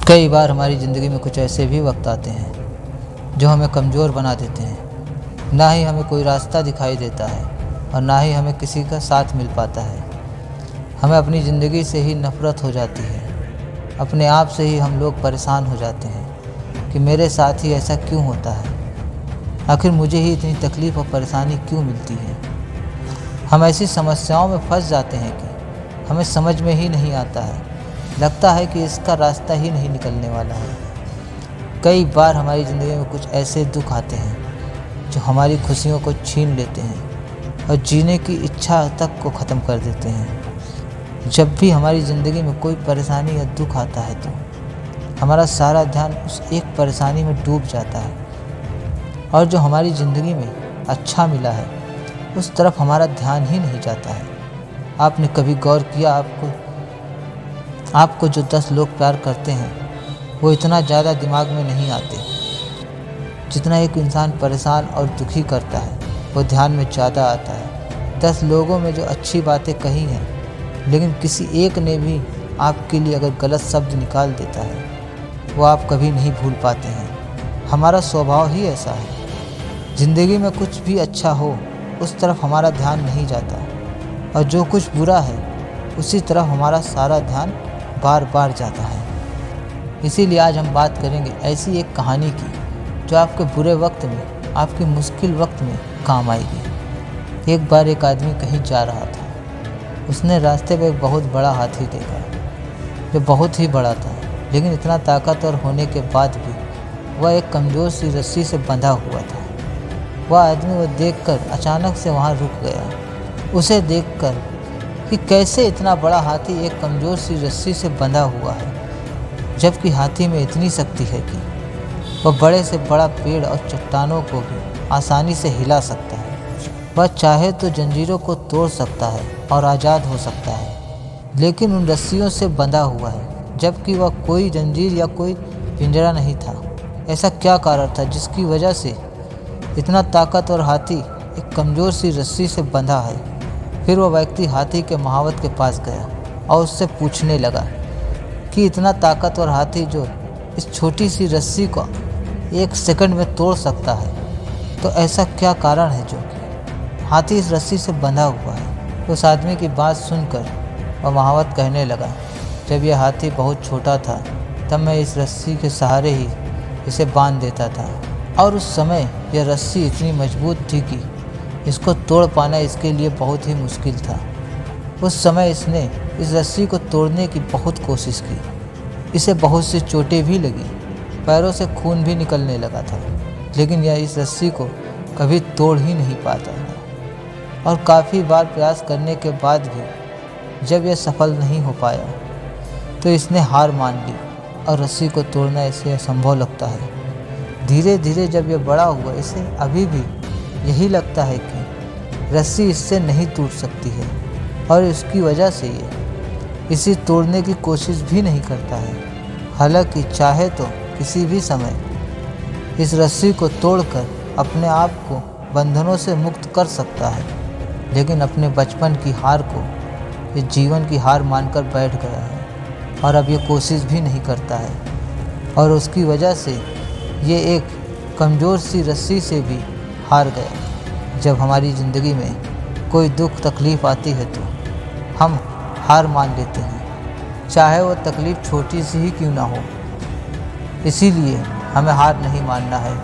कई बार हमारी ज़िंदगी में कुछ ऐसे भी वक्त आते हैं जो हमें कमज़ोर बना देते हैं। ना ही हमें कोई रास्ता दिखाई देता है और ना ही हमें किसी का साथ मिल पाता है। हमें अपनी ज़िंदगी से ही नफ़रत हो जाती है। अपने आप से ही हम लोग परेशान हो जाते हैं कि मेरे साथ ही ऐसा क्यों होता है, आखिर मुझे ही इतनी तकलीफ़ और परेशानी क्यों मिलती है। हम ऐसी समस्याओं में फंस जाते हैं कि हमें समझ में ही नहीं आता है। लगता है कि इसका रास्ता ही नहीं निकलने वाला है। कई बार हमारी ज़िंदगी में कुछ ऐसे दुख आते हैं जो हमारी खुशियों को छीन लेते हैं और जीने की इच्छा तक को ख़त्म कर देते हैं। जब भी हमारी ज़िंदगी में कोई परेशानी या दुख आता है तो हमारा सारा ध्यान उस एक परेशानी में डूब जाता है और जो हमारी ज़िंदगी में अच्छा मिला है उस तरफ हमारा ध्यान ही नहीं जाता है। आपने कभी गौर किया, आपको जो 10 लोग प्यार करते हैं वो इतना ज़्यादा दिमाग में नहीं आते जितना एक इंसान परेशान और दुखी करता है वो ध्यान में ज़्यादा आता है। 10 लोगों में जो अच्छी बातें कही हैं लेकिन किसी एक ने भी आपके लिए अगर गलत शब्द निकाल देता है वो आप कभी नहीं भूल पाते हैं। हमारा स्वभाव ही ऐसा है। ज़िंदगी में कुछ भी अच्छा हो उस तरफ हमारा ध्यान नहीं जाता और जो कुछ बुरा है उसी तरफ हमारा सारा ध्यान बार बार जाता है। इसीलिए आज हम बात करेंगे ऐसी एक कहानी की जो आपके बुरे वक्त में, आपके मुश्किल वक्त में काम आएगी। एक बार एक आदमी कहीं जा रहा था। उसने रास्ते में एक बहुत बड़ा हाथी देखा जो बहुत ही बड़ा था, लेकिन इतना ताकतवर होने के बाद भी वह एक कमज़ोर सी रस्सी से बंधा हुआ था। वह आदमी वह देखकर अचानक से वहाँ रुक गया। उसे देखकर कि कैसे इतना बड़ा हाथी एक कमज़ोर सी रस्सी से बंधा हुआ है, जबकि हाथी में इतनी शक्ति है कि वह बड़े से बड़ा पेड़ और चट्टानों को भी आसानी से हिला सकता है। वह चाहे तो जंजीरों को तोड़ सकता है और आज़ाद हो सकता है, लेकिन उन रस्सियों से बंधा हुआ है, जबकि वह कोई जंजीर या कोई पिंजरा नहीं था। ऐसा क्या कारण था जिसकी वजह से इतना ताकतवर हाथी एक कमज़ोर सी रस्सी से बंधा है। फिर वह व्यक्ति हाथी के महावत के पास गया और उससे पूछने लगा कि इतना ताकतवर हाथी जो इस छोटी सी रस्सी को 1 सेकंड में तोड़ सकता है, तो ऐसा क्या कारण है जो कि हाथी इस रस्सी से बंधा हुआ है। उस आदमी की बात सुनकर वह महावत कहने लगा, जब यह हाथी बहुत छोटा था तब मैं इस रस्सी के सहारे ही इसे बांध देता था और उस समय यह रस्सी इतनी मजबूत थी कि इसको तोड़ पाना इसके लिए बहुत ही मुश्किल था। उस समय इसने इस रस्सी को तोड़ने की बहुत कोशिश की। इसे बहुत सी चोटें भी लगी, पैरों से खून भी निकलने लगा था, लेकिन यह इस रस्सी को कभी तोड़ ही नहीं पाता था। और काफ़ी बार प्रयास करने के बाद भी जब यह सफल नहीं हो पाया तो इसने हार मान ली और रस्सी को तोड़ना इसे असंभव लगता है। धीरे धीरे जब यह बड़ा हुआ, इसे अभी भी यही लगता है कि रस्सी इससे नहीं टूट सकती है और इसकी वजह से ये इसे तोड़ने की कोशिश भी नहीं करता है। हालांकि चाहे तो किसी भी समय इस रस्सी को तोड़कर अपने आप को बंधनों से मुक्त कर सकता है, लेकिन अपने बचपन की हार को इस जीवन की हार मानकर बैठ गया है और अब ये कोशिश भी नहीं करता है और उसकी वजह से ये एक कमज़ोर सी रस्सी से भी हार गया। जब हमारी ज़िंदगी में कोई दुख तकलीफ़ आती है तो हम हार मान लेते हैं, चाहे वो तकलीफ़ छोटी सी ही क्यों ना हो। इसीलिए हमें हार नहीं मानना है।